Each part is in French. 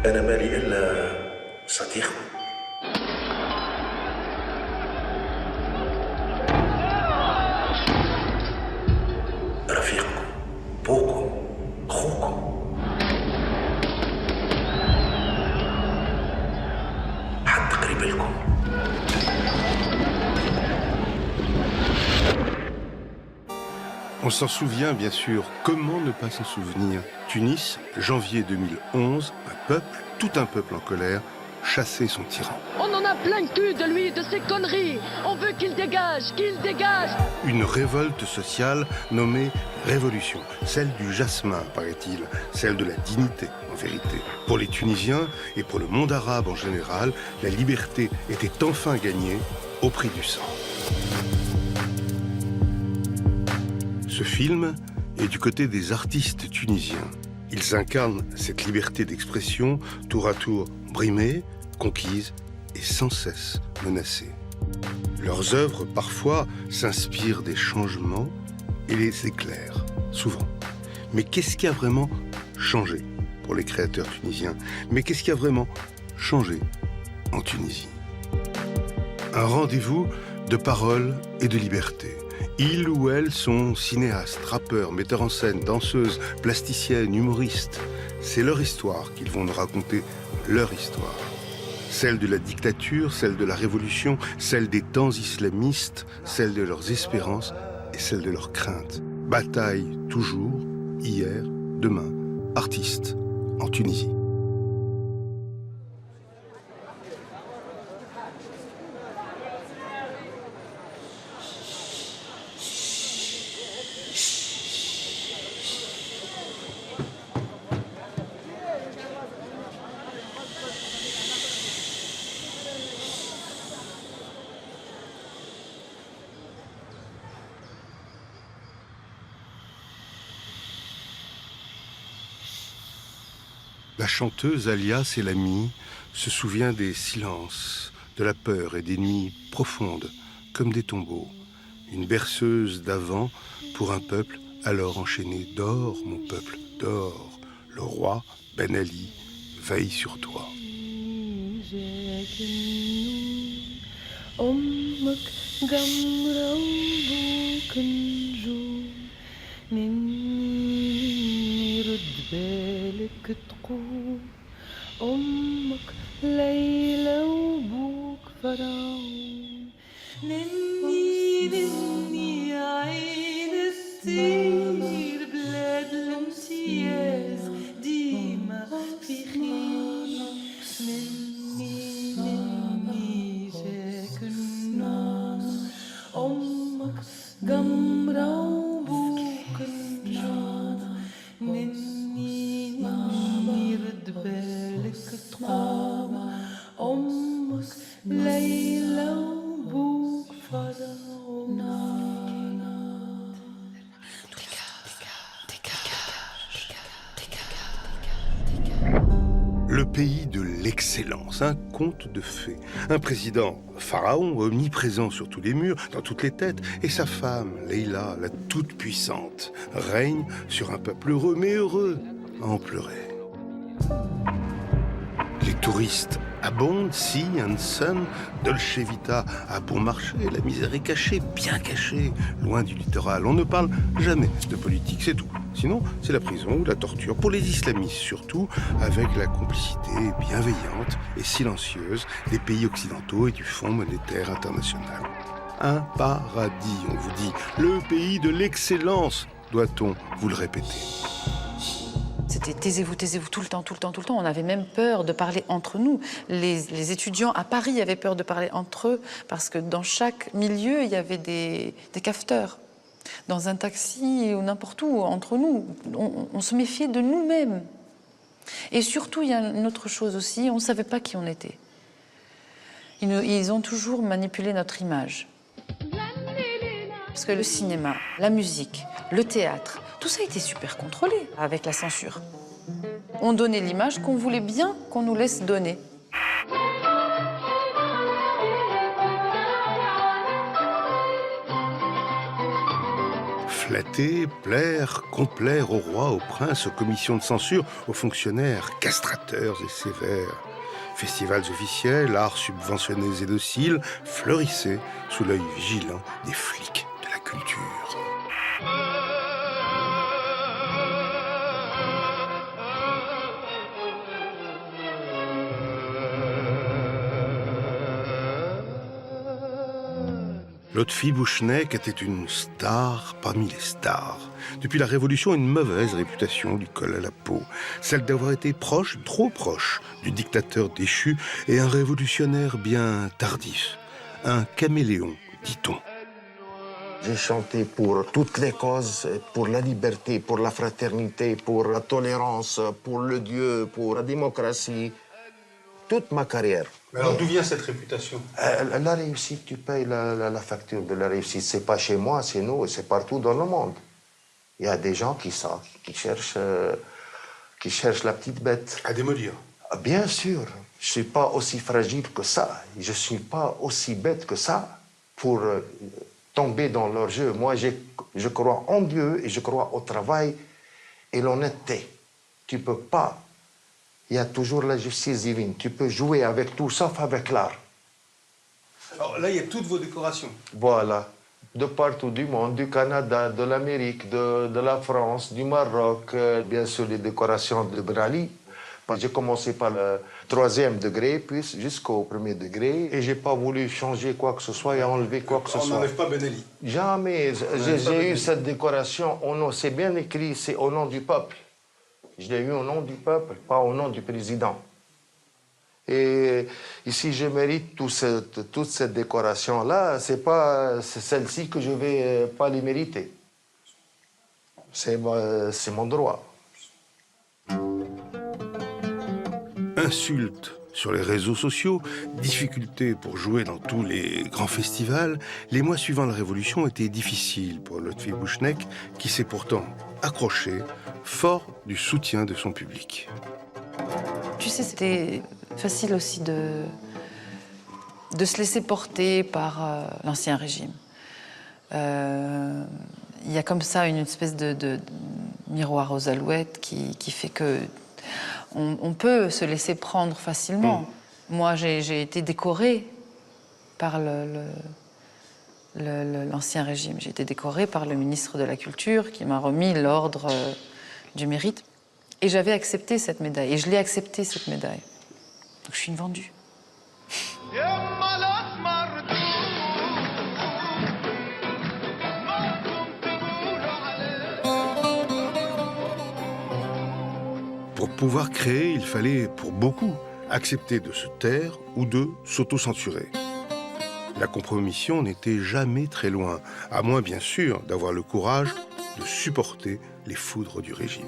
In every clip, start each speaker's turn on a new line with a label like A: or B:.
A: أنا مالي إلا صديقكم. رفيقكم، بوكم، أخوكم، حد قريب لكم.
B: On s'en souvient, bien sûr. Comment ne pas s'en souvenir? Tunis, janvier 2011, tout un peuple en colère, chassait son tyran.
C: On en a plein le cul de lui, de ses conneries. On veut qu'il dégage, qu'il dégage.
B: Une révolte sociale nommée révolution, celle du jasmin, paraît-il, celle de la dignité, en vérité. Pour les Tunisiens et pour le monde arabe en général, la liberté était enfin gagnée au prix du sang. Ce film est du côté des artistes tunisiens. Ils incarnent cette liberté d'expression, tour à tour brimée, conquise et sans cesse menacée. Leurs œuvres, parfois, s'inspirent des changements et les éclairent, souvent. Mais qu'est-ce qui a vraiment changé pour les créateurs tunisiens? Mais qu'est-ce qui a vraiment changé en Tunisie? Un rendez-vous de parole et de liberté. Ils ou elles sont cinéastes, rappeurs, metteurs en scène, danseuses, plasticiennes, humoristes. C'est leur histoire qu'ils vont nous raconter, leur histoire. Celle de la dictature, celle de la révolution, celle des temps islamistes, celle de leurs espérances et celle de leurs craintes. Bataille toujours, hier, demain, artistes en Tunisie. La chanteuse Alia Selami se souvient des silences, de la peur et des nuits profondes, comme des tombeaux. Une berceuse d'avant pour un peuple alors enchaîné. Dors, mon peuple, dors. Le roi, Ben Ali, veille sur toi.
D: بالك تقول أمك ليلى وبوك فرعون نني نني عين السير بلاد الامتياز ديما في خير نني نني جاك النوم أمك قمرة وبوك النجوم نني بالك تقوم أمك ليلى وبوك فرعون.
B: Le pays de l'excellence, un conte de fées. Un président pharaon omniprésent sur tous les murs, dans toutes les têtes, et sa femme, Leïla, la toute-puissante, règne sur un peuple heureux, mais heureux à en pleurer. Les touristes abondent, sea and sun, Dolce Vita à bon marché, la misère est cachée, bien cachée, loin du littoral. On ne parle jamais de politique, c'est tout. Sinon, c'est la prison ou la torture, pour les islamistes surtout, avec la complicité bienveillante et silencieuse des pays occidentaux et du Fonds monétaire international. Un paradis, on vous dit, le pays de l'excellence, doit-on vous le répéter.
E: C'était taisez-vous, taisez-vous tout le temps, tout le temps, tout le temps. On avait même peur de parler entre nous. Les étudiants à Paris avaient peur de parler entre eux parce que dans chaque milieu, il y avait des cafeteurs. Dans un taxi ou n'importe où, entre nous, on se méfiait de nous-mêmes. Et surtout, il y a une autre chose aussi, on ne savait pas qui on était. Ils ont toujours manipulé notre image. Parce que le cinéma, la musique, le théâtre, tout ça a été super contrôlé avec la censure. On donnait l'image qu'on voulait bien qu'on nous laisse donner.
B: Flatter, plaire, complaire au roi, au prince, aux commissions de censure, aux fonctionnaires, castrateurs et sévères. Festivals officiels, arts subventionnés et dociles, fleurissaient sous l'œil vigilant des flics de la culture. Lotfi Bouchneck était une star parmi les stars. Depuis la Révolution, une mauvaise réputation lui colle à la peau. Celle d'avoir été proche, trop proche, du dictateur déchu et un révolutionnaire bien tardif. Un caméléon, dit-on.
F: J'ai chanté pour toutes les causes, pour la liberté, pour la fraternité, pour la tolérance, pour le Dieu, pour la démocratie. Toute ma carrière.
B: Mais alors d'où vient cette réputation ?
F: La réussite, tu payes la facture de la réussite. C'est pas chez moi, c'est nous, c'est partout dans le monde. Il y a des gens qui cherchent la petite bête.
B: À démolir.
F: Bien sûr, je suis pas aussi fragile que ça. Je suis pas aussi bête que ça pour tomber dans leur jeu. Moi, je crois en Dieu et je crois au travail et l'honnêteté. Tu peux pas. Il y a toujours la justice divine. Tu peux jouer avec tout, sauf avec l'art.
B: Alors là, il y a toutes vos décorations.
F: Voilà. De partout du monde, du Canada, de l'Amérique, de la France, du Maroc. Bien sûr, les décorations de Ben Ali. J'ai commencé par le 3e degré, puis jusqu'au 1er degré. Et j'ai pas voulu changer quoi que ce soit et enlever quoi que ce soit.
B: On n'enlève pas Ben Ali.
F: Jamais. J'ai eu cette décoration au nom. C'est bien écrit, c'est au nom du peuple. Je l'ai eu au nom du peuple, pas au nom du président. Et ici, je mérite toute cette décoration-là. C'est pas celle-ci que je vais pas les mériter. C'est mon droit.
B: Insultes sur les réseaux sociaux, difficultés pour jouer dans tous les grands festivals, les mois suivant la Révolution étaient difficiles pour Lotfi Bouchneck, qui s'est pourtant accroché, fort du soutien de son public.
E: Tu sais, c'était facile aussi de se laisser porter par l'ancien régime. Il y a comme ça une espèce de miroir aux alouettes qui fait que on peut se laisser prendre facilement. Moi, j'ai été décorée par l'ancien régime. J'ai été décorée par le ministre de la Culture qui m'a remis l'ordre du mérite. Et j'avais accepté cette médaille. Et je l'ai acceptée, cette médaille. Donc je suis une vendue.
B: Pour pouvoir créer, il fallait, pour beaucoup, accepter de se taire ou de s'auto-censurer. La compromission n'était jamais très loin, à moins bien sûr d'avoir le courage de supporter les foudres du régime.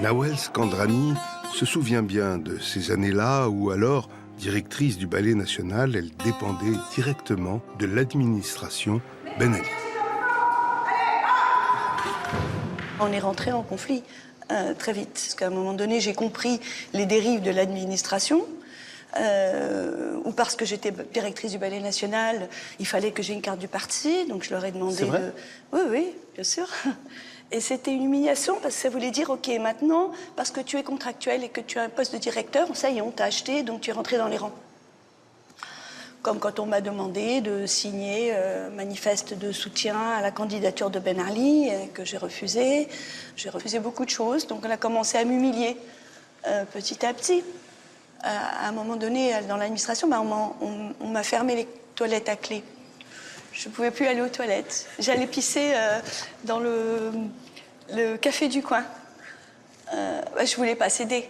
B: Nawel Skandrani se souvient bien de ces années-là où alors, directrice du Ballet National, elle dépendait directement de l'administration Ben Ali.
G: On est rentré en conflit très vite, parce qu'à un moment donné, j'ai compris les dérives de l'administration, ou parce que j'étais directrice du Ballet National, il fallait que j'ai une carte du parti, donc je leur ai demandé
F: C'est vrai ?
G: Oui, bien sûr. Et c'était une humiliation, parce que ça voulait dire, OK, maintenant, parce que tu es contractuel et que tu as un poste de directeur, ça y est, on t'a acheté, donc tu es rentré dans les rangs. Comme quand on m'a demandé de signer un manifeste de soutien à la candidature de Ben Ali, que j'ai refusé. J'ai refusé beaucoup de choses, donc on a commencé à m'humilier petit à petit. À un moment donné, dans l'administration, on m'a fermé les toilettes à clé. Je ne pouvais plus aller aux toilettes. J'allais pisser dans le café du coin. Je ne voulais pas céder.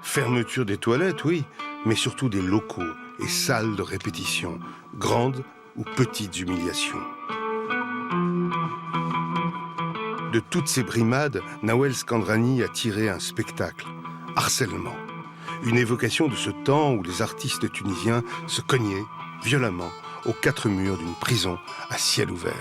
B: Fermeture des toilettes, oui, mais surtout des locaux et salles de répétition, grandes ou petites humiliations. De toutes ces brimades, Nawel Skandrani a tiré un spectacle, Harcèlement. Une évocation de ce temps où les artistes tunisiens se cognaient violemment aux 4 murs d'une prison à ciel ouvert.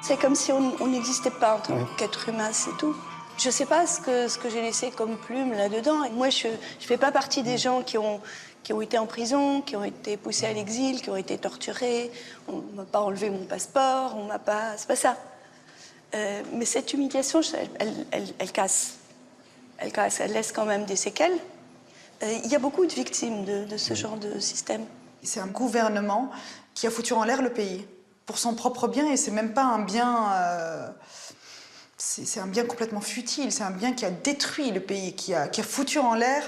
G: C'est comme si on n'existait pas en tant qu'être humain, c'est tout. Je ne sais pas ce que j'ai laissé comme plume là-dedans. Et moi, je ne fais pas partie des gens qui ont été en prison, qui ont été poussés à l'exil, qui ont été torturés. On ne m'a pas enlevé mon passeport, on m'a pas... C'est pas ça. Mais cette humiliation, elle casse. Elle casse, elle laisse quand même des séquelles. Il y a beaucoup de victimes de ce genre de système.
H: C'est un gouvernement qui a foutu en l'air le pays pour son propre bien, et c'est même pas un bien... c'est un bien complètement futile, c'est un bien qui a détruit le pays, qui a foutu en l'air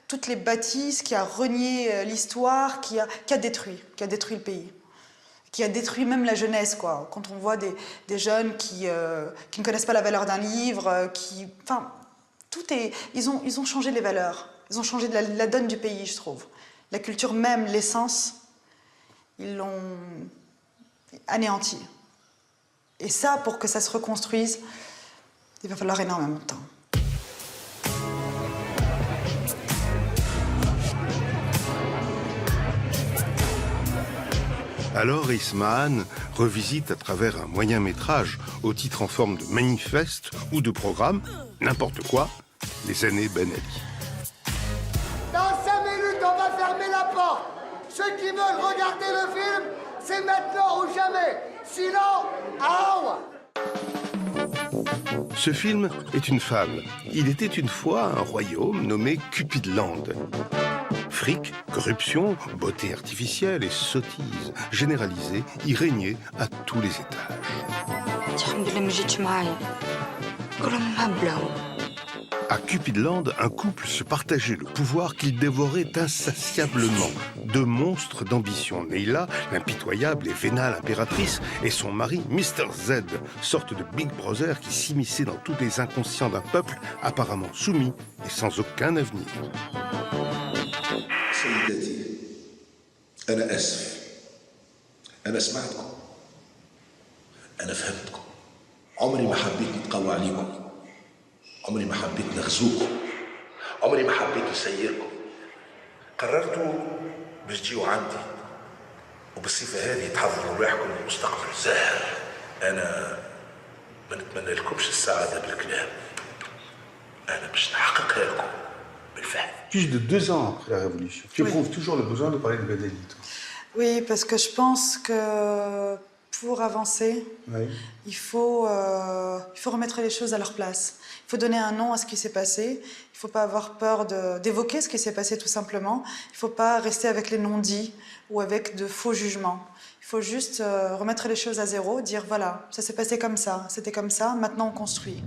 H: toutes les bâtisses, qui a renié l'histoire, qui a détruit le pays. Qui a détruit même la jeunesse, quoi. Quand on voit des jeunes qui ne connaissent pas la valeur d'un livre, enfin, tout est... Ils ont changé les valeurs, ils ont changé la donne du pays, je trouve. La culture même, l'essence, ils l'ont anéanti. Et ça, pour que ça se reconstruise, il va falloir énormément de temps.
B: Alors Ismahan revisite à travers un moyen métrage au titre en forme de manifeste ou de programme, n'importe quoi, les années Ben Ali.
I: Dans 5 minutes, on va fermer la porte. Ceux qui veulent regarder le film, c'est maintenant ou jamais. Sinon, aouah.
B: Ce film est une fable. Il était une fois un royaume nommé Cupidland. Fric, corruption, beauté artificielle et sottise généralisée y régnaient à tous les étages. À Cupidland, un couple se partageait le pouvoir qu'il dévorait insatiablement. Deux monstres d'ambition, Neila, l'impitoyable et vénale impératrice, et son mari, Mr. Z, sorte de Big Brother qui s'immisçait dans tous les inconscients d'un peuple apparemment soumis et sans aucun avenir.
A: سيداتي أنا آسف أنا سمعتكم أنا فهمتكم عمري ما حبيت نتقوى عليكم عمري ما حبيت نغزوكم عمري ما حبيت نسيركم قررتوا باش تجيوا عندي وبالصفة هذه تحضروا رواحكم لمستقبل زاهر أنا ما نتمنى لكمش السعادة بالكلام أنا باش نحققها لكم بالفعل.
J: Plus de 2 ans après la Révolution, tu éprouves toujours le besoin de parler de Ben Ali, toi.
H: Oui, parce que je pense que pour avancer, il faut remettre les choses à leur place. Il faut donner un nom à ce qui s'est passé. Il ne faut pas avoir peur d'évoquer ce qui s'est passé tout simplement. Il ne faut pas rester avec les non-dits ou avec de faux jugements. Il faut juste remettre les choses à zéro, dire voilà, ça s'est passé comme ça, c'était comme ça, maintenant on construit.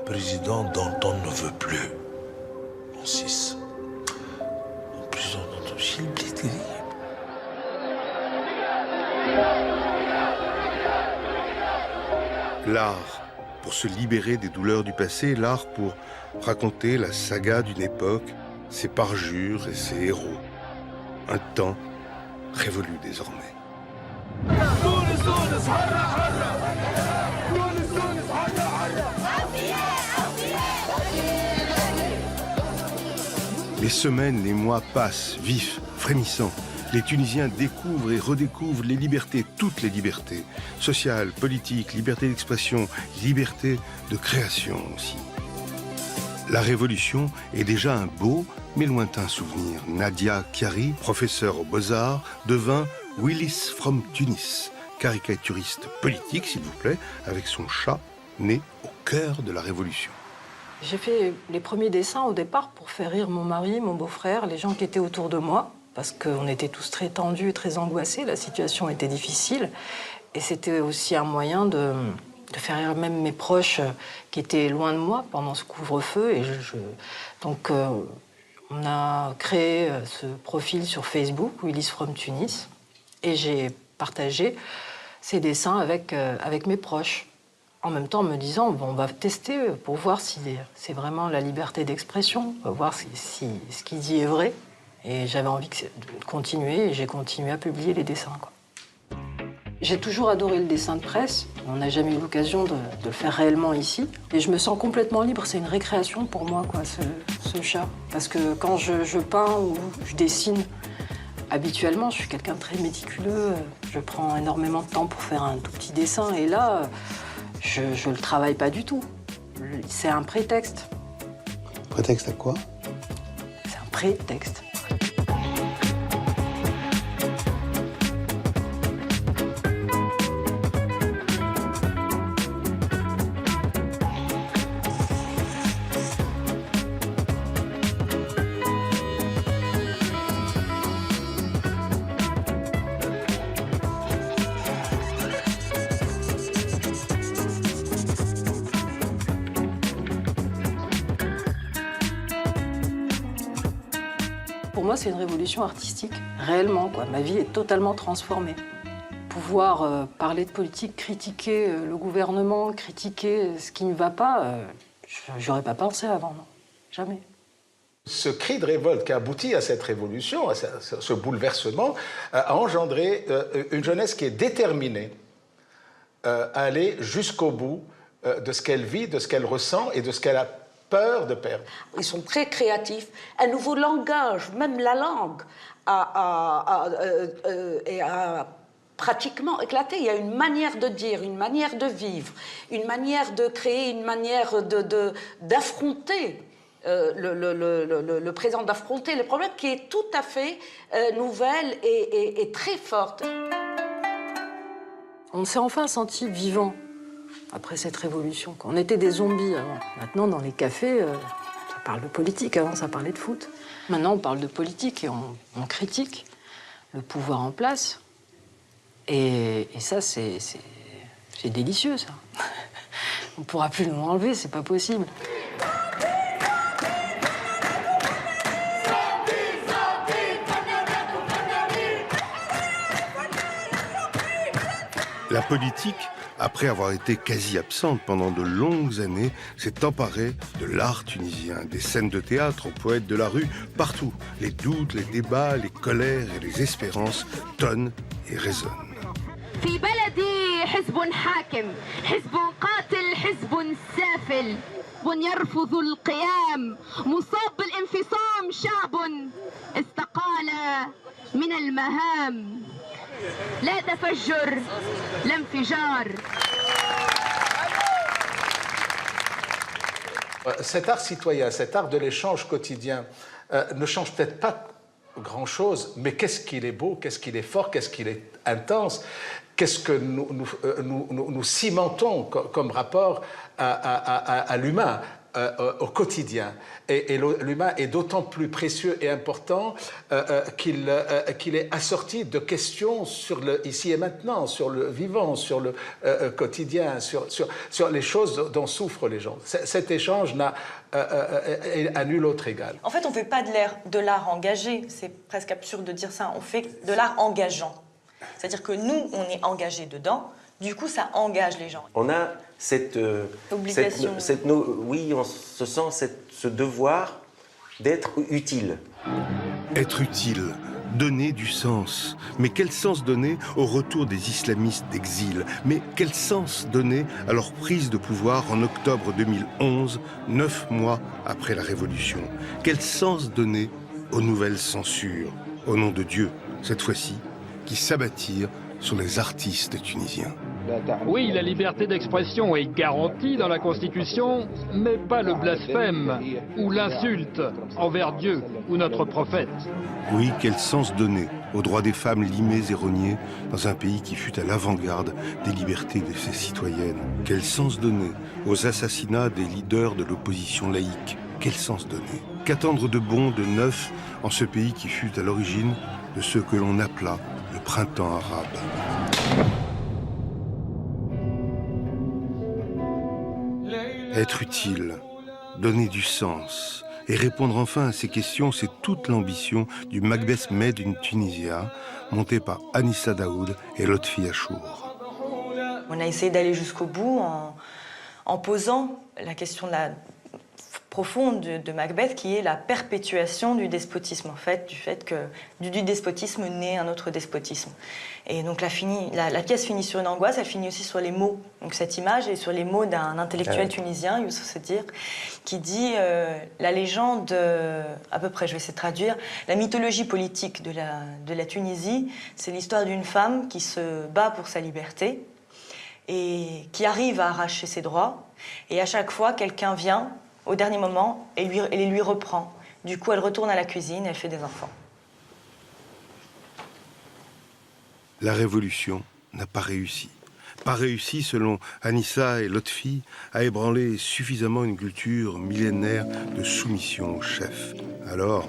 A: Président Danton ne veut plus. Mon fils. En prison Danton, c'est terrible.
B: L'art pour se libérer des douleurs du passé, l'art pour raconter la saga d'une époque, ses parjures et ses héros. Un temps révolu désormais. Les semaines, les mois passent, vifs, frémissants. Les Tunisiens découvrent et redécouvrent les libertés, toutes les libertés, sociales, politiques, liberté d'expression, liberté de création aussi. La Révolution est déjà un beau mais lointain souvenir. Nadia Chiari, professeure aux Beaux-Arts, devint Willis from Tunis, caricaturiste politique, s'il vous plaît, avec son chat né au cœur de la Révolution.
K: J'ai fait les premiers dessins au départ pour faire rire mon mari, mon beau-frère, les gens qui étaient autour de moi, parce qu'on était tous très tendus et très angoissés, la situation était difficile. Et c'était aussi un moyen de faire rire même mes proches qui étaient loin de moi pendant ce couvre-feu. Et donc on a créé ce profil sur Facebook, Willis from Tunis, et j'ai partagé ces dessins avec mes proches. En même temps, en me disant, bon, on va tester pour voir si c'est vraiment la liberté d'expression, on va voir si ce qu'il dit est vrai. Et j'avais envie de continuer, et j'ai continué à publier les dessins, quoi. J'ai toujours adoré le dessin de presse. On n'a jamais eu l'occasion de le faire réellement ici. Et je me sens complètement libre. C'est une récréation pour moi, quoi, ce chat. Parce que quand je peins ou je dessine, habituellement, je suis quelqu'un de très méticuleux. Je prends énormément de temps pour faire un tout petit dessin. Et là, je ne le travaille pas du tout. C'est un prétexte.
J: Prétexte à quoi?
K: C'est un prétexte. Pour moi, c'est une révolution artistique, réellement, quoi. Ma vie est totalement transformée. Pouvoir parler de politique, critiquer le gouvernement, critiquer ce qui ne va pas, j'aurais pas pensé avant, non. Jamais.
L: Ce cri de révolte qui a abouti à cette révolution, à ce bouleversement, a engendré une jeunesse qui est déterminée à aller jusqu'au bout de ce qu'elle vit, de ce qu'elle ressent et de ce qu'elle a peur de perdre.
M: Ils sont très créatifs. Un nouveau langage, même la langue, a pratiquement éclaté. Il y a une manière de dire, une manière de vivre, une manière de créer, une manière d'affronter le présent, d'affronter les problèmes qui est tout à fait nouvelle et très forte.
K: On s'est enfin senti vivant après cette révolution. On était des zombies avant. Maintenant, dans les cafés, ça parle de politique. Avant, ça parlait de foot. Maintenant, on parle de politique et on critique le pouvoir en place. Et ça, c'est délicieux, ça. On ne pourra plus nous enlever, c'est pas possible.
B: La politique, après avoir été quasi absente pendant de longues années, s'est emparée de l'art tunisien, des scènes de théâtre aux poètes de la rue, partout. Les doutes, les débats, les colères et les espérances tonnent et résonnent.
N: في بلدي حزب حاكم حزب قاتل حزب سافل يرفض القيام مصاب بالانفصام شعب استقال من المهام لا تفجر لا انفجار.
L: Cet art citoyen, cet art de l'échange quotidien ne change peut-être pas grand-chose, mais qu'est-ce qu'il est beau, qu'est-ce qu'il est fort, qu'est-ce qu'il est intense, qu'est-ce que nous cimentons comme rapport à l'humain, au quotidien. Et l'humain est d'autant plus précieux et important qu'il est assorti de questions sur le ici et maintenant, sur le vivant, sur le quotidien, sur les choses dont souffrent les gens. Cet échange n'a à nul autre égal.
O: En fait, on ne fait pas de l'art engagé, c'est presque absurde de dire ça, on fait de l'art engageant. C'est-à-dire que nous, on est engagés dedans, du coup, ça engage les gens.
P: On a
O: obligation.
P: Oui, on se sent ce devoir d'être utile.
B: Être utile, donner du sens. Mais quel sens donner au retour des islamistes d'exil? Mais quel sens donner à leur prise de pouvoir en octobre 2011, 9 mois après la Révolution? Quel sens donner aux nouvelles censures, au nom de Dieu, cette fois-ci, qui s'abattirent sur les artistes tunisiens?
Q: Oui, la liberté d'expression est garantie dans la Constitution, mais pas le blasphème ou l'insulte envers Dieu ou notre prophète.
B: Oui, quel sens donner aux droits des femmes limées et rognées dans un pays qui fut à l'avant-garde des libertés de ses citoyennes? Quel sens donner aux assassinats des leaders de l'opposition laïque? Quel sens donner? Qu'attendre de bon, de neuf, en ce pays qui fut à l'origine de ce que l'on appela le printemps arabe? Être utile, donner du sens et répondre enfin à ces questions, c'est toute l'ambition du Macbeth Made in Tunisia, monté par Anissa Daoud et Lotfi Achour.
O: On a essayé d'aller jusqu'au bout en posant la question profonde de Macbeth, qui est la perpétuation du despotisme, en fait, du despotisme naît un autre despotisme. Et donc la pièce finit sur une angoisse, elle finit aussi sur les mots. Donc cette image est sur les mots d'un intellectuel tunisien, Youssef Sedir, qui dit la légende, à peu près, je vais essayer de traduire, la mythologie politique de la Tunisie, c'est l'histoire d'une femme qui se bat pour sa liberté et qui arrive à arracher ses droits. Et à chaque fois, quelqu'un vient au dernier moment et lui reprend. Du coup, elle retourne à la cuisine et elle fait des enfants.
B: La révolution n'a pas réussi. Pas réussi, selon Anissa et Lotfi, à ébranler suffisamment une culture millénaire de soumission au chef. Alors,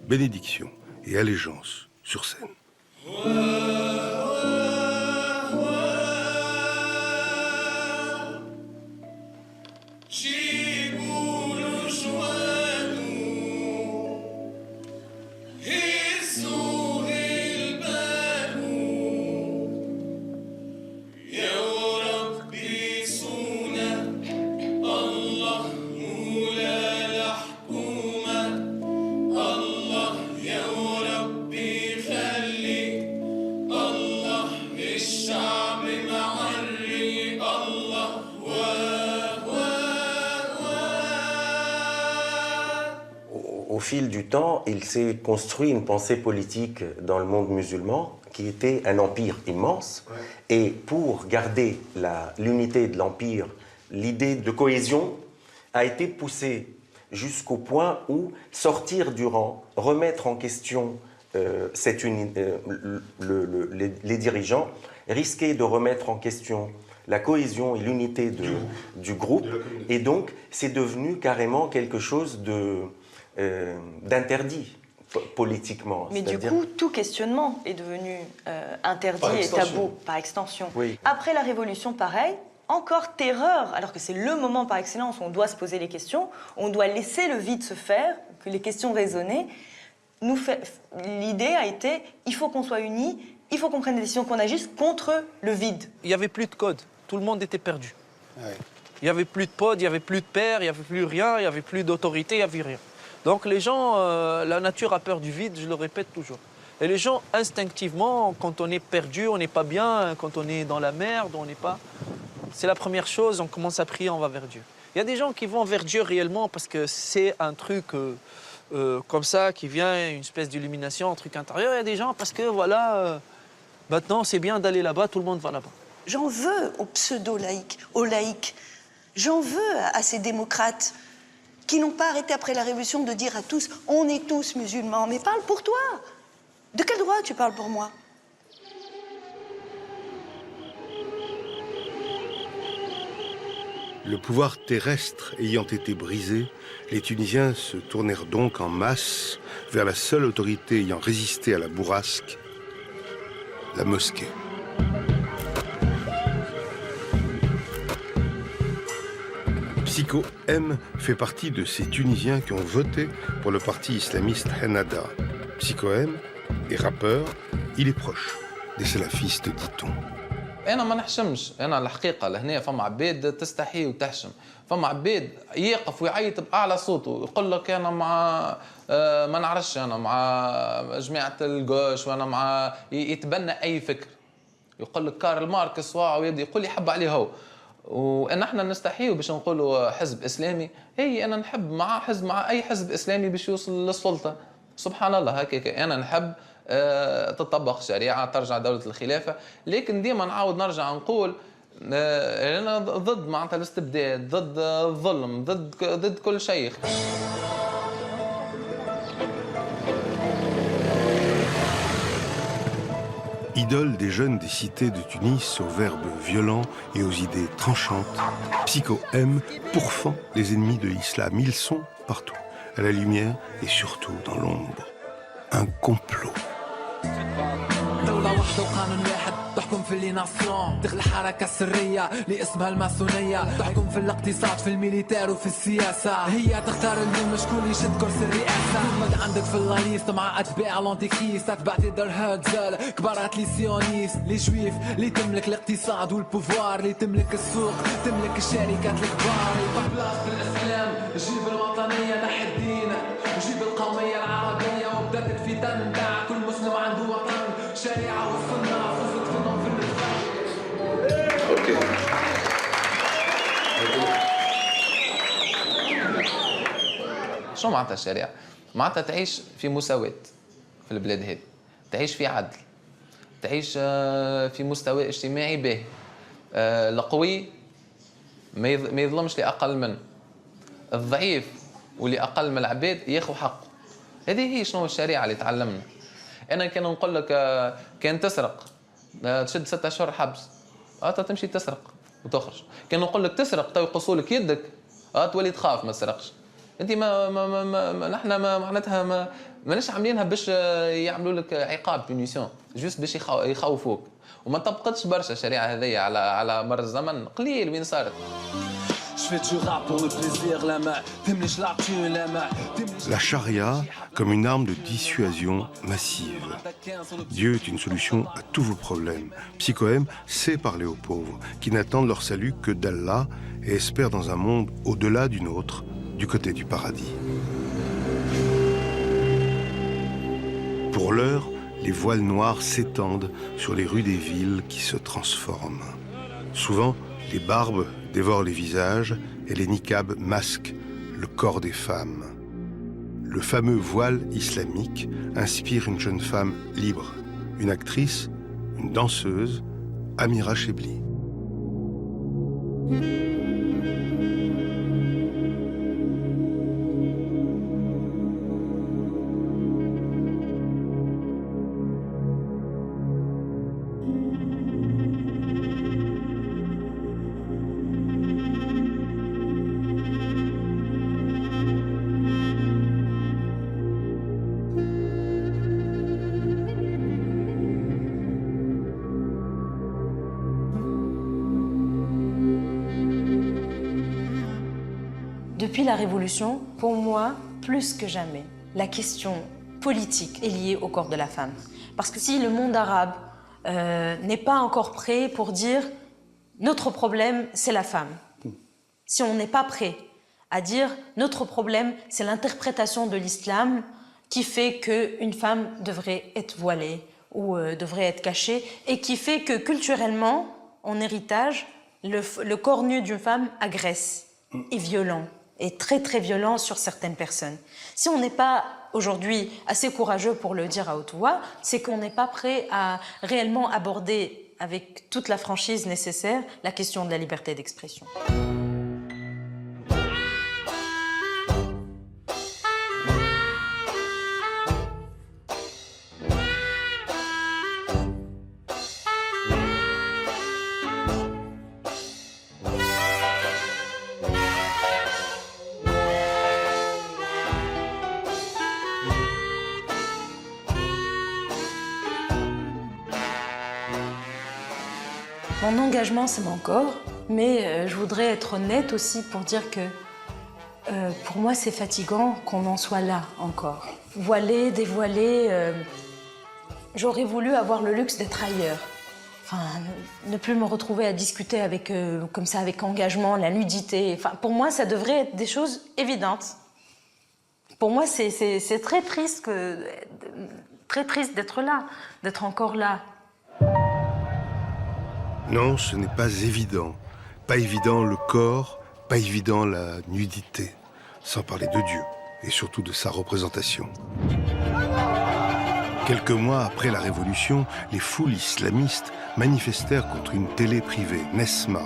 B: bénédiction et allégeance sur scène.
P: Au fil du temps, il s'est construit une pensée politique dans le monde musulman qui était un empire immense. Ouais. Et pour garder l'unité de l'empire, l'idée de cohésion a été poussée jusqu'au point où sortir du rang, remettre en question les dirigeants, risquer de remettre en question la cohésion et l'unité du groupe. Et donc, c'est devenu carrément quelque chose d'interdit politiquement.
O: Mais du coup, tout questionnement est devenu interdit et tabou, par extension.
P: Oui.
O: Après la Révolution, pareil, encore terreur, alors que c'est le moment par excellence où on doit se poser les questions, on doit laisser le vide se faire, que les questions résonner. L'idée a été, il faut qu'on soit unis, il faut qu'on prenne des décisions, qu'on agisse contre le vide.
R: Il n'y avait plus de code, tout le monde était perdu. Ouais. Il n'y avait plus de pod, il n'y avait plus de père, il n'y avait plus rien, il n'y avait plus d'autorité, il n'y avait rien. Donc les gens, la nature a peur du vide, je le répète toujours. Et les gens, instinctivement, quand on est perdu, on n'est pas bien, quand on est dans la merde, on n'est pas... C'est la première chose, on commence à prier, on va vers Dieu. Il y a des gens qui vont vers Dieu réellement parce que c'est un truc comme ça qui vient, une espèce d'illumination, un truc intérieur. Il y a des gens parce que, voilà, maintenant c'est bien d'aller là-bas, tout le monde va là-bas.
G: J'en veux aux pseudo-laïcs, aux laïcs. J'en veux à ces démocrates qui n'ont pas arrêté après la Révolution de dire à tous « on est tous musulmans ». Mais parle pour toi. De quel droit tu parles pour moi?
B: Le pouvoir terrestre ayant été brisé, les Tunisiens se tournèrent donc en masse vers la seule autorité ayant résisté à la bourrasque, la mosquée. Psycho M fait partie de ces Tunisiens qui ont voté pour le parti islamiste Hennada. Psycho M est rappeur, il est proche des salafistes, dit-on.
S: انا ما نحشمش، انا الحقيقه لهنا فما عباد تستحي وتحشم، فما عباد يقف ويعيط باعلى صوته يقول لك انا مع ما نعرفش، انا مع جماعه الجوش، وانا مع يتبنى اي فكر، يقول لك كارل ماركس ويدي يقول لي حب عليه هو، وان احنا نستحيوا باش نقولوا حزب اسلامي، هي انا نحب مع حزب، مع اي حزب اسلامي باش يوصل للسلطه، سبحان الله هكاك انا نحب تطبق شريعة، ترجع دولة الخلافة، لكن ديما نعاود نرجع نقول أنا ضد معناتها الاستبداد، ضد الظلم، ضد كل شيء.
B: Idole des jeunes des cités de Tunis aux verbes violents et aux idées tranchantes, Psycho M pourfend les ennemis de l'islam. Ils sont partout, à la lumière et surtout dans l'ombre. Un complot.
T: تحكم في اللي ناسيون، تغلى الحركة السرية اللي اسمها الماسونية، تحكم في الاقتصاد في الميليتير وفي السياسة، هي تختار اليوم شكون يشد كرسي الرئاسة. كل عندك في الليست مع اتباع الانتيكريست، اتباع تقدر هرتزل كبارات لي سيونيست، لي جويف اللي تملك الاقتصاد والبوفوار، اللي تملك السوق تملك الشركات الكبار. يبقى بلاص بالاسلام جيب الوطنية نحي الدين، جيب القومية العربية وبدات الفتن متاع كل مسلم عنده وطن، شريعة والسنة فزت فيهم في النظام.
S: شو معناتها الشريعة؟ معناتها تعيش في مساواة في البلاد هذه، تعيش في عدل، تعيش في مستوى اجتماعي باهي، القوي ما يظلمش اللي أقل منه، الضعيف واللي أقل من العباد ياخذ حقه. هذه هي شنو الشريعة اللي تعلمنا. أنا كان نقول لك كان تسرق تشد 6 أشهر حبس، تمشي تسرق وتخرج. كان نقول لك تسرق تو يقصوا لك يدك، تولي تخاف ما تسرقش. انت نحن معناتها ماناش عاملينها باش يعملوا لك عقاب بونيسيون، جوست باش يخوفوك، وما طبقتش برشا الشريعه هذيا على مر الزمن، قليل وين صارت.
B: La charia comme une arme de dissuasion massive. Dieu est une solution à tous vos problèmes. Psychoème sait parler aux pauvres, qui n'attendent leur salut que d'Allah et espèrent dans un monde au-delà du nôtre, du côté du paradis. Pour l'heure, les voiles noirs s'étendent sur les rues des villes qui se transforment. Souvent, les barbes dévorent les visages et les niqabs masquent le corps des femmes. Le fameux voile islamique inspire une jeune femme libre, une actrice, une danseuse, Amira Chebli.
O: Depuis la Révolution, pour moi, plus que jamais, la question politique est liée au corps de la femme. Parce que si le monde arabe n'est pas encore prêt pour dire « notre problème, c'est la femme », si on n'est pas prêt à dire « notre problème, c'est l'interprétation de l'islam qui fait qu'une femme devrait être voilée ou devrait être cachée et qui fait que culturellement, en héritage, le corps nu d'une femme agresse, est violent. Est très très violent sur certaines personnes. Si on n'est pas aujourd'hui assez courageux pour le dire à haute voix, c'est qu'on n'est pas prêt à réellement aborder avec toute la franchise nécessaire la question de la liberté d'expression. Mon engagement, c'est mon corps, mais je voudrais être honnête aussi pour dire que pour moi, c'est fatigant qu'on en soit là encore. Voilé, dévoilé, j'aurais voulu avoir le luxe d'être ailleurs. Enfin, ne plus me retrouver à discuter avec, comme ça avec engagement, la nudité. Enfin, pour moi, ça devrait être des choses évidentes. Pour moi, c'est très triste d'être là, d'être encore là.
B: Non, ce n'est pas évident. Pas évident le corps, pas évident la nudité. Sans parler de Dieu et surtout de sa représentation. Quelques mois après la Révolution, les foules islamistes manifestèrent contre une télé privée, Nesma,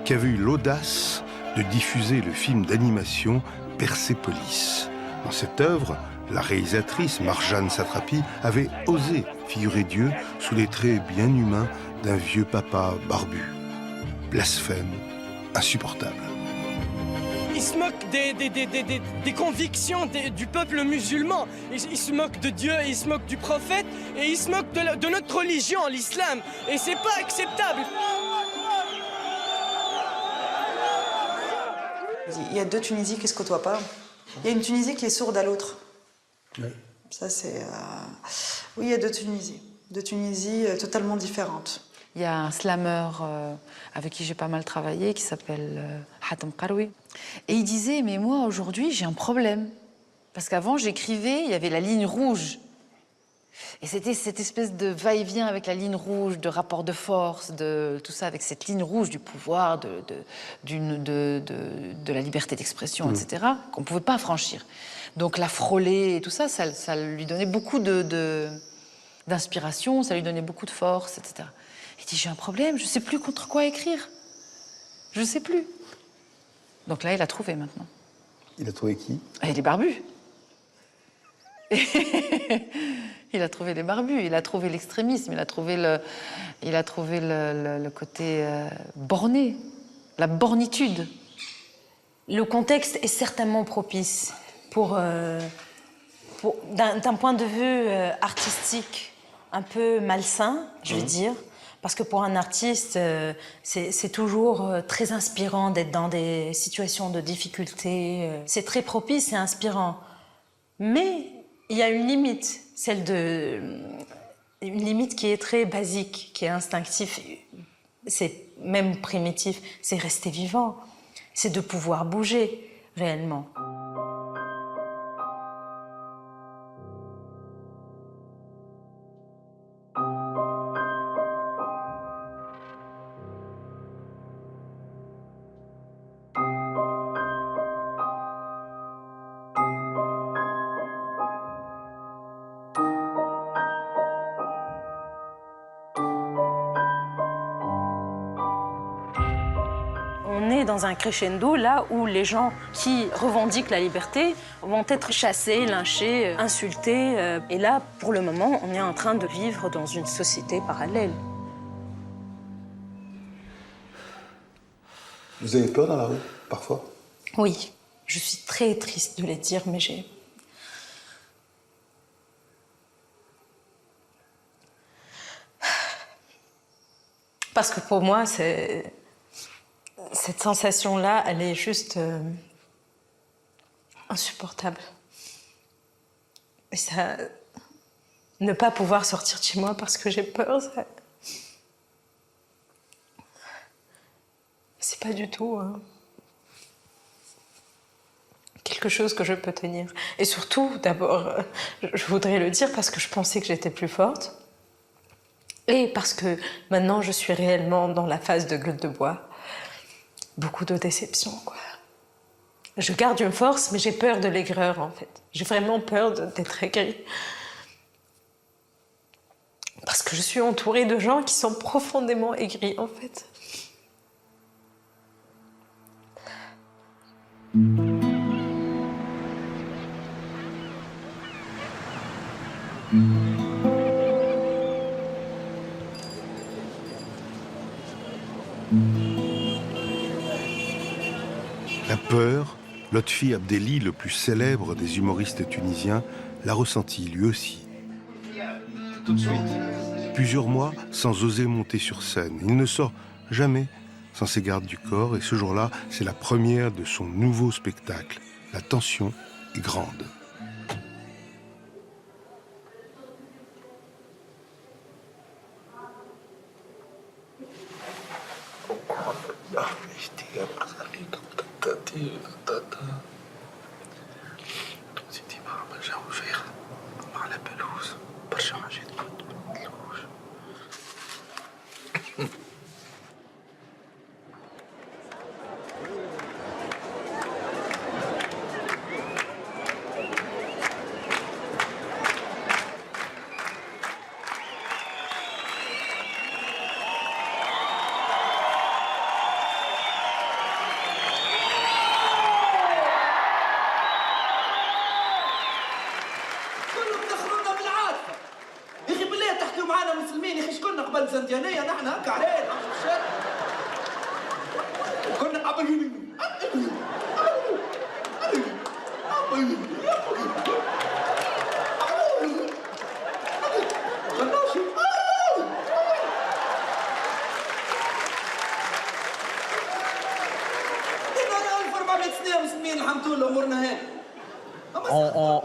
B: qui avait eu l'audace de diffuser le film d'animation Persépolis. Dans cette œuvre, la réalisatrice Marjane Satrapi avait osé figurer Dieu sous les traits bien humains d'un vieux papa barbu. Blasphème, insupportable.
U: il se moque des convictions du peuple musulman. Il se moque de Dieu, il se moque du prophète et il se moque de notre religion, l'islam. Et c'est pas acceptable.
H: Il y a deux Tunisies qui ne se côtoient pas. Il y a une Tunisie qui est sourde à l'autre.
J: Oui.
H: Ça, c'est... Oui, il y a deux Tunisies totalement différentes.
E: Il y a un slammer avec qui j'ai pas mal travaillé qui s'appelle Hatem Karoui. Et il disait, mais moi, aujourd'hui, j'ai un problème. Parce qu'avant, j'écrivais, il y avait la ligne rouge. Et c'était cette espèce de va-et-vient avec la ligne rouge, de rapport de force, de tout ça, avec cette ligne rouge du pouvoir, de la liberté d'expression, etc., qu'on ne pouvait pas franchir. Donc la frôler et tout ça, ça lui donnait beaucoup d'inspiration, ça lui donnait beaucoup de force, etc. Il dit, j'ai un problème, je ne sais plus contre quoi écrire. Je ne sais plus. Donc là, il a trouvé maintenant.
J: Il a trouvé qui?
E: Il est barbu. Il a trouvé les barbus, il a trouvé l'extrémisme, il a trouvé le côté borné, la bornitude.
O: Le contexte est certainement propice d'un point de vue artistique un peu malsain, je veux dire, parce que pour un artiste, c'est toujours très inspirant d'être dans des situations de difficulté. C'est très propice et inspirant. Mais il y a une limite, une limite qui est très basique, qui est instinctive, c'est même primitif, c'est rester vivant, c'est de pouvoir bouger réellement. Dans un crescendo, là où les gens qui revendiquent la liberté vont être chassés, lynchés, insultés. Et là, pour le moment, on est en train de vivre dans une société parallèle.
J: Vous avez peur dans la rue, parfois?
O: Oui, je suis très triste de le dire, mais j'ai... Parce que pour moi, cette sensation-là, elle est juste insupportable. Et ça... Ne pas pouvoir sortir de chez moi parce que j'ai peur, ça... C'est pas du tout quelque chose que je peux tenir. Et surtout, d'abord, je voudrais le dire parce que je pensais que j'étais plus forte. Et parce que maintenant, je suis réellement dans la phase de gueule de bois. Beaucoup de déception, quoi. Je garde une force, mais j'ai peur de l'aigreur, en fait. J'ai vraiment peur d'être aigrie. Parce que je suis entourée de gens qui sont profondément aigris, en fait.
B: La peur, Lotfi Abdelli, le plus célèbre des humoristes tunisiens, l'a ressenti lui aussi.
J: Tout de suite.
B: Plusieurs mois sans oser monter sur scène. Il ne sort jamais sans ses gardes du corps et ce jour-là, c'est la première de son nouveau spectacle. La tension est grande.
V: زنديانية نحن هكا عليه كنا قبل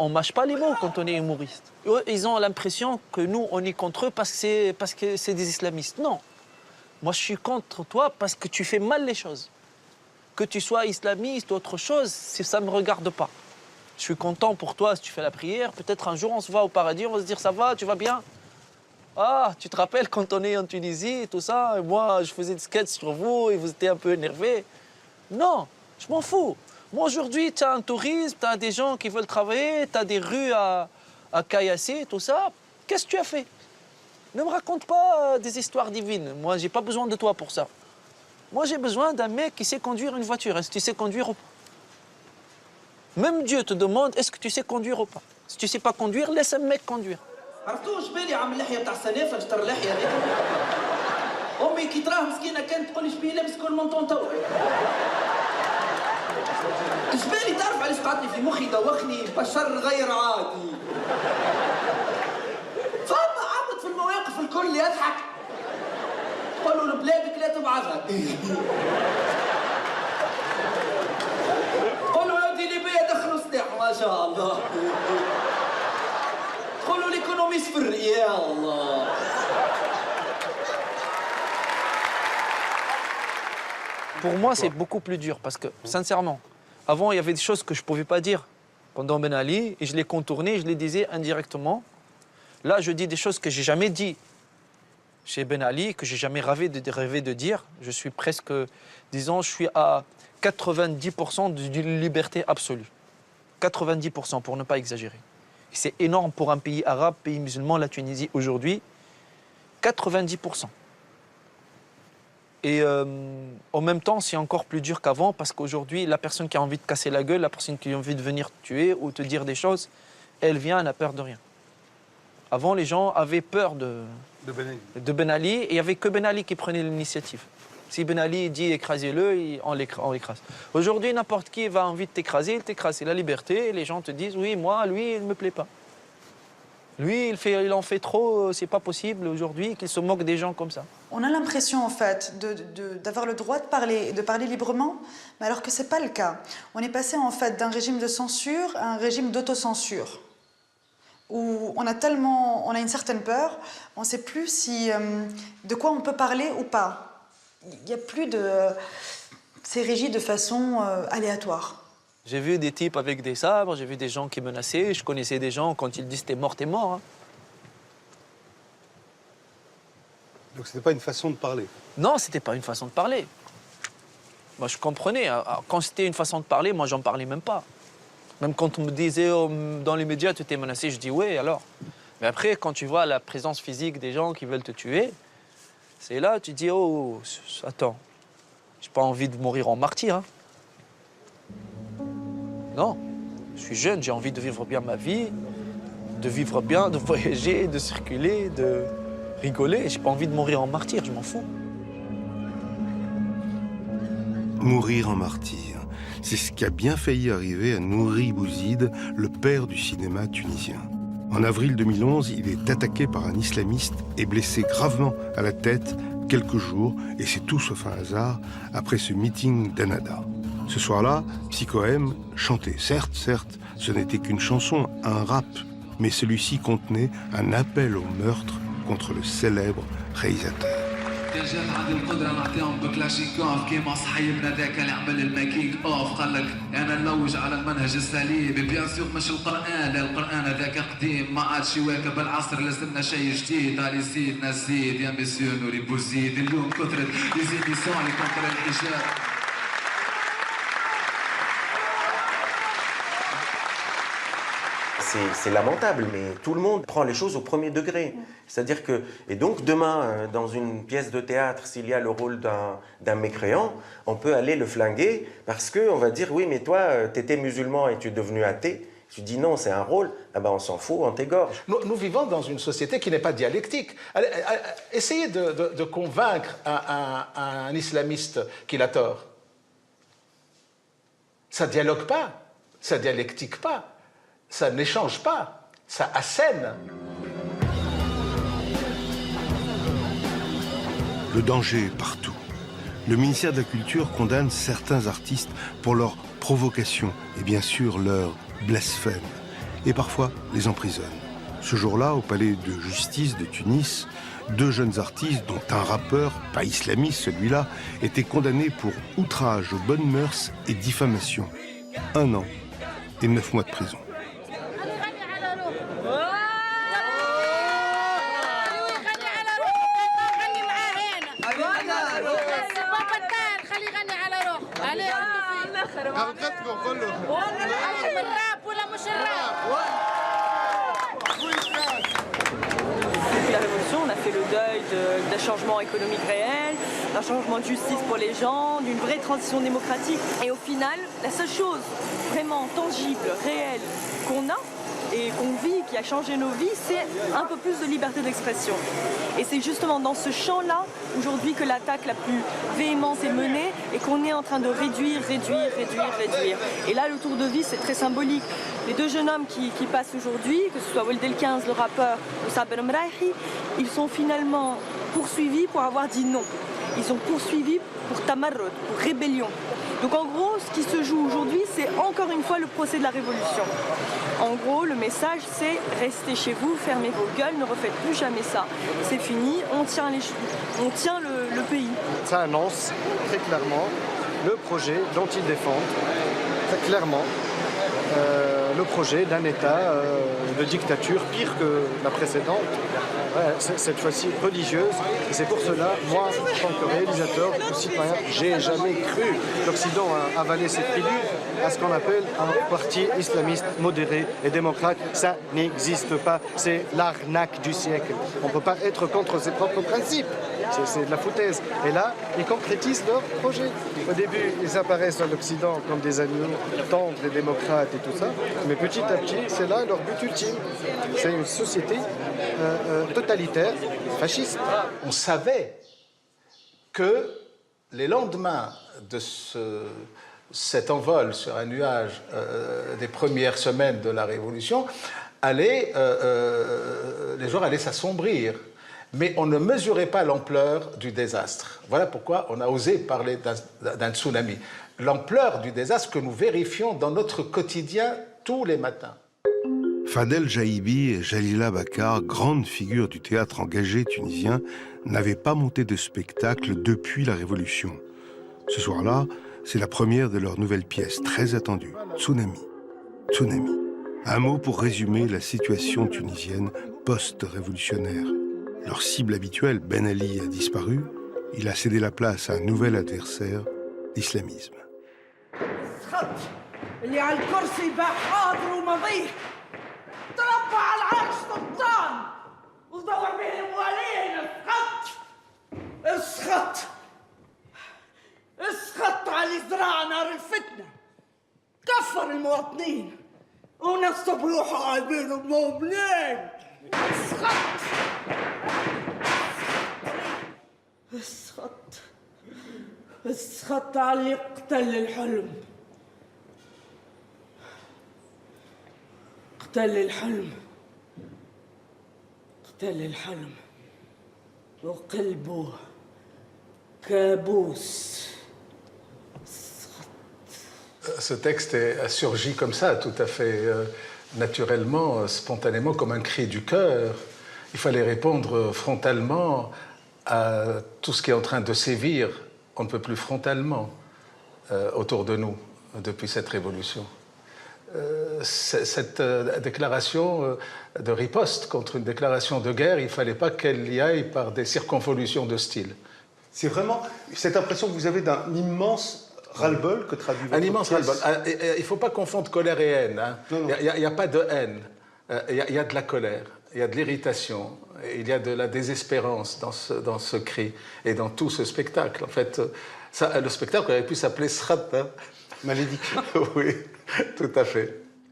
R: on mâche pas les mots quand on est humoriste. Eux, ils ont l'impression que nous, on est contre eux parce que c'est des islamistes. Non. Moi, je suis contre toi parce que tu fais mal les choses. Que tu sois islamiste ou autre chose, ça ne me regarde pas. Je suis content pour toi si tu fais la prière. Peut-être un jour, on se voit au paradis, on va se dire, ça va, tu vas bien? Ah, tu te rappelles quand on est en Tunisie et tout ça, et moi, je faisais des sketchs sur vous et vous étiez un peu énervés. Non, je m'en fous. Moi, aujourd'hui, tu as un tourisme, tu as des gens qui veulent travailler, tu as des rues à caillasser, tout ça. Qu'est-ce que tu as fait? Ne me raconte pas des histoires divines. Moi, j'ai pas besoin de toi pour ça. Moi, j'ai besoin d'un mec qui sait conduire une voiture. Est-ce que tu sais conduire ou pas? Même Dieu te demande, est-ce que tu sais conduire ou pas? Si tu sais pas conduire, laisse un mec conduire.
V: عرفتوا اش بالي عم اللحيه بتاع السنافه جتر اللحيه هذيك امي كي تراه مسكينه كانت تقول لي شبيه لابس كل مونطون توا اش بالي تعرف علاش قعدتني في مخي دوخني بشر غير عادي فما عبد في المواقف الكل يضحك قالوا لبلادك لا تبعثها قالوا يا ودي ليبيا دخلوا سلاح ما شاء الله قولوا l'économie صفر يا الله
R: Pour moi, c'est beaucoup plus dur parce que, sincèrement, avant, il y avait des choses que je ne pouvais pas dire pendant Ben Ali et je les contournais, je les disais indirectement. Là, je dis des choses que je n'ai jamais dit chez Ben Ali, que je n'ai jamais rêvé de dire. Je suis presque, disons, je suis à 90% d'une liberté absolue. 90% pour ne pas exagérer. C'est énorme pour un pays arabe, pays musulman, la Tunisie aujourd'hui. 90%. Et en même temps, c'est encore plus dur qu'avant parce qu'aujourd'hui, la personne qui a envie de casser la gueule, la personne qui a envie de venir te tuer ou te dire des choses, elle vient, elle n'a peur de rien. Avant, les gens avaient peur de Ben Ali et il n'y avait que Ben Ali qui prenait l'initiative. Si Ben Ali dit écrasez-le, on l'écrase. Aujourd'hui, n'importe qui va envie de t'écraser, il t'écrase. C'est la liberté, les gens te disent oui, moi, lui, il ne me plaît pas. Lui, il en fait trop, c'est pas possible aujourd'hui qu'il se moque des gens comme ça.
H: On a l'impression, en fait, d'avoir le droit de parler librement, mais alors que c'est pas le cas. On est passé, en fait, d'un régime de censure à un régime d'autocensure, où on a une certaine peur, on ne sait plus de quoi on peut parler ou pas. Il n'y a plus de... C'est régi de façon aléatoire.
R: J'ai vu des types avec des sabres, j'ai vu des gens qui menaçaient, je connaissais des gens, quand ils disent t'es mort, t'es mort. Hein.
B: Donc c'était pas une façon de parler?
R: Non, c'était pas une façon de parler. Moi, je comprenais. Quand c'était une façon de parler, moi, j'en parlais même pas. Même quand on me disait dans les médias, tu t'es menacé, je dis oui, alors. Mais après, quand tu vois la présence physique des gens qui veulent te tuer, c'est là, tu dis, oh, attends, j'ai pas envie de mourir en martyr. Hein. Non, je suis jeune, j'ai envie de vivre bien ma vie, de vivre bien, de voyager, de circuler, de rigoler. J'ai pas envie de mourir en martyr, je m'en fous.
B: Mourir en martyr, c'est ce qui a bien failli arriver à Nouri Bouzid, le père du cinéma tunisien. En avril 2011, il est attaqué par un islamiste et blessé gravement à la tête quelques jours, et c'est tout sauf un hasard, après ce meeting d'Annada. Ce soir-là, Psycho M chantait. Certes, ce n'était qu'une chanson, un rap, mais celui-ci contenait un appel au meurtre contre le célèbre réalisateur.
T: رجال عندي القدرة نعطيهم بكلاشينكوف كيما صحيبنا ذاك اللي عمل الماكينج اوف قال لك انا نلوج على المنهج السليم بيان سور مش القرآن لا القرآن هذاك قديم ما عادش يواكب العصر لازمنا شيء جديد علي سيدنا الزيد يا مسيو نوري بوزيد اليوم كثرة لي زيميسيون اللي كونتر الحجاب
P: C'est lamentable, mais tout le monde prend les choses au premier degré. C'est-à-dire que... Et donc, demain, dans une pièce de théâtre, s'il y a le rôle d'un mécréant, on peut aller le flinguer parce qu'on va dire, oui, mais toi, tu étais musulman et tu es devenu athée. Tu dis non, c'est un rôle, ah ben on s'en fout, on t'égorge.
L: Nous vivons dans une société qui n'est pas dialectique. Essayez de convaincre un islamiste qu'il a tort. Ça ne dialogue pas, ça ne dialectique pas. Ça n'échange pas, ça assène.
B: Le danger est partout. Le ministère de la Culture condamne certains artistes pour leur provocation et bien sûr leur blasphème. et parfois les emprisonne. Ce jour-là, au palais de justice de Tunis, 2 jeunes artistes, dont un rappeur, pas islamiste celui-là, étaient condamnés pour outrage aux bonnes mœurs et diffamation. 1 an et 9 mois de prison.
O: Depuis la Révolution, on a fait le deuil d'un changement économique réel, d'un changement de justice pour les gens, d'une vraie transition démocratique. Et au final, la seule chose vraiment tangible, réelle qu'on a et qu'on vit, qui a changé nos vies, c'est un peu plus de liberté d'expression. Et c'est justement dans ce champ-là, aujourd'hui, que l'attaque la plus véhémente est menée et qu'on est en train de réduire. Et là, le tour de vie, c'est très symbolique. Les 2 jeunes hommes qui passent aujourd'hui, que ce soit Walid El-15, le rappeur, ou Saber Mrahi, ils sont finalement poursuivis pour avoir dit non. Ils sont poursuivis pour tamarrud, pour rébellion. Donc en gros, ce qui se joue aujourd'hui, c'est encore une fois le procès de la Révolution. En gros, le message, c'est restez chez vous, fermez vos gueules, ne refaites plus jamais ça. C'est fini, on tient le pays.
C: Ça annonce très clairement le projet dont ils défendent, très clairement, le projet d'un État de dictature pire que la précédente, cette fois-ci religieuse. Et c'est pour cela, moi, en tant que réalisateur, que citoyen, j'ai jamais cru l'Occident à avaler cette pilule à ce qu'on appelle un parti islamiste modéré et démocrate. Ça n'existe pas. C'est l'arnaque du siècle. On ne peut pas être contre ses propres principes. C'est de la foutaise. Et là, ils concrétisent leur projet. Au début, ils apparaissent dans l'Occident comme des agneaux tendres et démocrates et tout ça. Mais petit à petit, c'est là leur but ultime. C'est une société totalitaire, fasciste.
L: On savait que les lendemains de cet envol sur un nuage des premières semaines de la Révolution, les jours allaient s'assombrir. Mais on ne mesurait pas l'ampleur du désastre. Voilà pourquoi on a osé parler d'un tsunami. L'ampleur du désastre que nous vérifions dans notre quotidien tous les matins.
B: Fadel Jaïbi et Jalila Bakar, grandes figures du théâtre engagé tunisien, n'avaient pas monté de spectacle depuis la Révolution. Ce soir-là, c'est la première de leur nouvelle pièce, très attendue, Tsunami. Tsunami. Un mot pour résumer la situation tunisienne post-révolutionnaire. Leur cible habituelle, Ben Ali, a disparu. Il a cédé la place à un nouvel adversaire, l'islamisme.
V: تربى على العرش سلطان ودور به الموالين. اسخط على اللي زرع نار الفتنه، كفر المواطنين ونصب روحه على البيض المؤمنين. اسخط على اللي قتل الحلم. قتل الحلم وقلبه كابوس.
L: Ce texte a surgi comme ça, tout à fait naturellement, spontanément, comme un cri du cœur. Il fallait répondre frontalement à tout ce qui est en train de sévir, on ne peut plus frontalement, autour de nous, depuis cette révolution. Cette déclaration de riposte contre une déclaration de guerre, il ne fallait pas qu'elle y aille par des circonvolutions de style.
J: C'est vraiment cette impression que vous avez d'un immense ras-le-bol que traduit votre
L: Un immense
J: pièce.
L: ras-le-bol. Il ne faut pas confondre colère et haine. Hein. Il n'y a pas de haine. Il y a de la colère, il y a de l'irritation, il y a de la désespérance dans ce cri et dans tout ce spectacle. En fait, le spectacle aurait pu s'appeler Srat. Hein.
J: Malédiction.
L: Oui, tout à fait.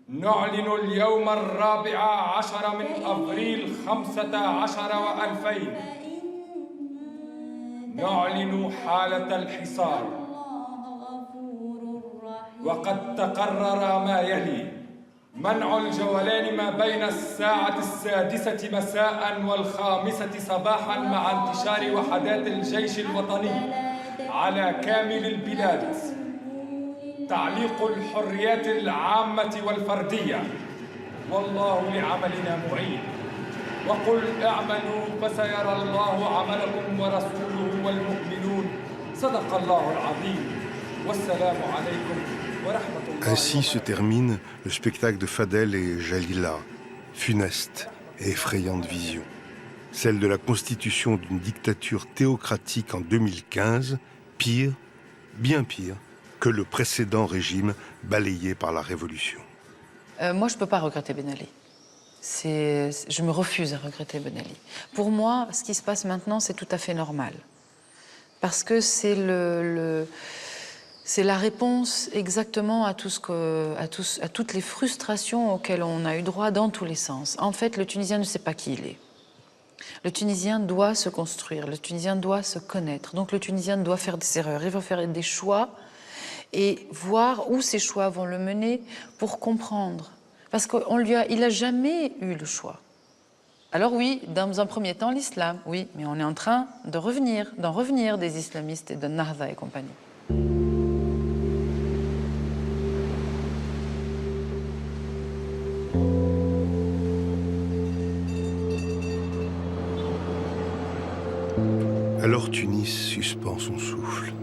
D: نعلن اليوم 14 من أبريل 15 و2000 نعلن حالة الحصار وقد تقرر ما يلي منع الجولان ما بين الساعة 6 مساء و5 صباحا مع انتشار وحدات الجيش الوطني على كامل البلاد تعليق الحريات العامة والفردية والله لعملنا معين وقل اعملوا فسيرى الله عملكم ورسوله والمؤمنون صدق الله العظيم والسلام عليكم ورحمة الله.
B: Ainsi se termine le spectacle de Fadel et Jalila, funeste et effrayante vision. Celle de la constitution d'une dictature théocratique en 2015, pire, bien pire, que le précédent régime balayé par la révolution.
E: Moi, je ne peux pas regretter Ben Ali. Je me refuse à regretter Ben Ali. Pour moi, ce qui se passe maintenant, c'est tout à fait normal. Parce que c'est c'est la réponse exactement à toutes les frustrations auxquelles on a eu droit dans tous les sens. En fait, le Tunisien ne sait pas qui il est. Le Tunisien doit se construire, le Tunisien doit se connaître. Donc le Tunisien doit faire des erreurs, il va faire des choix et voir où ces choix vont le mener pour comprendre. Parce qu'il n'a jamais eu le choix. Alors oui, dans un premier temps, l'islam, oui, mais on est en train d'en revenir des islamistes et de Nahda et compagnie.
B: Alors Tunis suspend son souffle.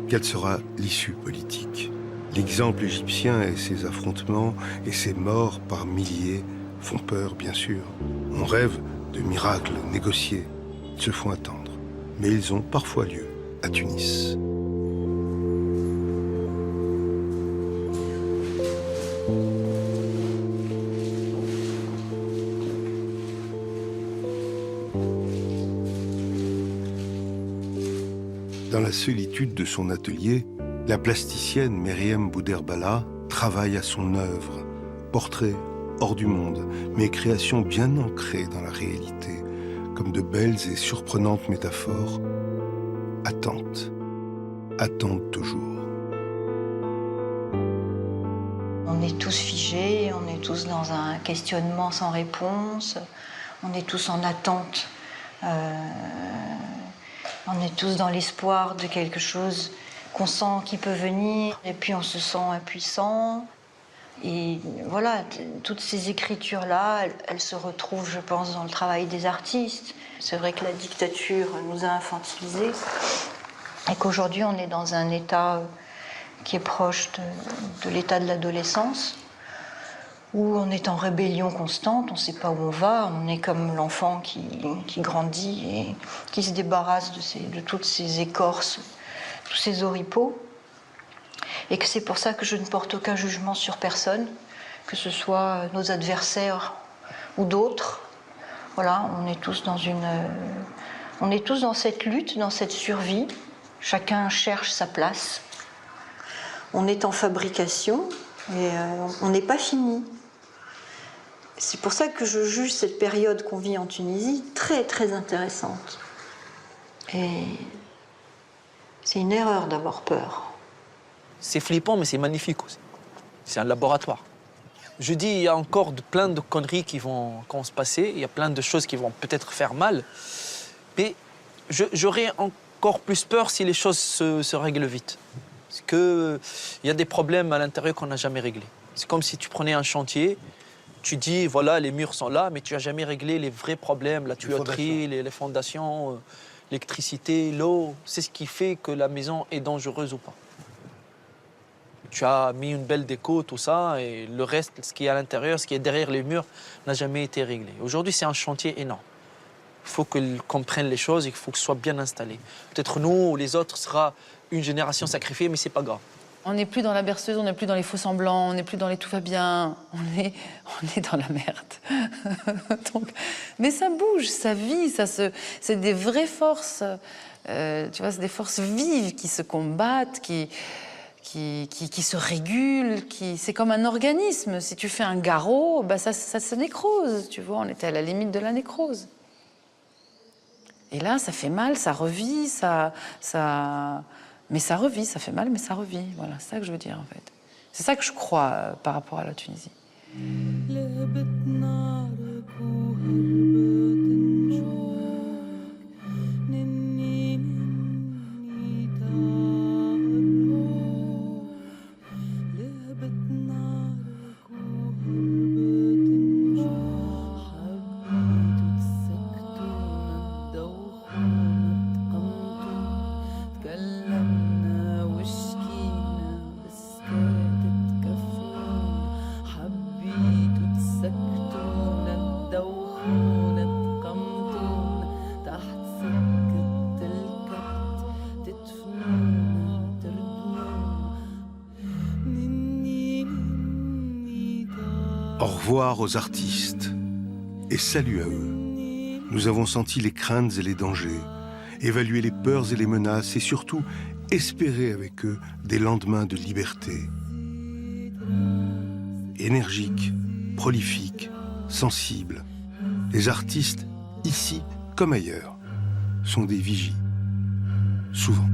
B: Quelle sera l'issue politique? L'exemple égyptien et ses affrontements et ses morts par milliers font peur, bien sûr. On rêve de miracles négociés. Ils se font attendre. Mais ils ont parfois lieu à Tunis. Dans la solitude de son atelier, la plasticienne Meriem Bouderbala travaille à son œuvre. Portrait hors du monde, mais création bien ancrée dans la réalité, comme de belles et surprenantes métaphores. Attente toujours.
F: On est tous figés, on est tous dans un questionnement sans réponse, on est tous en attente. On est tous dans l'espoir de quelque chose qu'on sent qui peut venir, et puis on se sent impuissant. Et voilà, toutes ces écritures-là, elles se retrouvent, je pense, dans le travail des artistes. C'est vrai que la dictature nous a infantilisés, et qu'aujourd'hui on est dans un état qui est proche de l'état de l'adolescence, où on est en rébellion constante, on ne sait pas où on va, on est comme l'enfant qui grandit et qui se débarrasse de toutes ces écorces, tous ces oripeaux. Et que c'est pour ça que je ne porte aucun jugement sur personne, que ce soit nos adversaires ou d'autres. Voilà, on est tous dans cette lutte, dans cette survie. Chacun cherche sa place. On est en fabrication, mais on n'est pas fini. C'est pour ça que je juge cette période qu'on vit en Tunisie très, très intéressante. Et c'est une erreur d'avoir peur.
R: C'est flippant, mais c'est magnifique aussi. C'est un laboratoire. Je dis, il y a encore plein de conneries qui vont se passer, il y a plein de choses qui vont peut-être faire mal, mais j'aurais encore plus peur si les choses se règlent vite. Parce qu'il y a des problèmes à l'intérieur qu'on n'a jamais réglés. C'est comme si tu prenais un chantier, tu dis, voilà, les murs sont là, mais tu n'as jamais réglé les vrais problèmes, la tuyauterie, les fondations, l'électricité, l'eau. C'est ce qui fait que la maison est dangereuse ou pas. Tu as mis une belle déco, tout ça, et le reste, ce qui est à l'intérieur, ce qui est derrière les murs, n'a jamais été réglé. Aujourd'hui, c'est un chantier énorme. Il faut qu'ils comprennent les choses et qu'il faut que ce soit bien installé. Peut-être nous ou les autres sera une génération sacrifiée, mais c'est pas grave.
E: On n'est plus dans la berceuse, on n'est plus dans les faux semblants, on n'est plus dans les tout va bien, on est dans la merde. Donc, mais ça bouge, ça vit, c'est des vraies forces, tu vois, c'est des forces vives qui se combattent, qui se régulent, c'est comme un organisme. Si tu fais un garrot, bah ça se nécrose, tu vois, on était à la limite de la nécrose. Et là, ça fait mal, ça revit, mais ça revit, ça fait mal, mais ça revit. Voilà, c'est ça que je veux dire, en fait. C'est ça que je crois par rapport à la Tunisie.
B: revoir aux artistes et salut à eux. Nous avons senti les craintes et les dangers, évalué les peurs et les menaces et surtout espérer avec eux des lendemains de liberté. Énergiques, prolifiques, sensibles, les artistes, ici comme ailleurs, sont des vigies, souvent.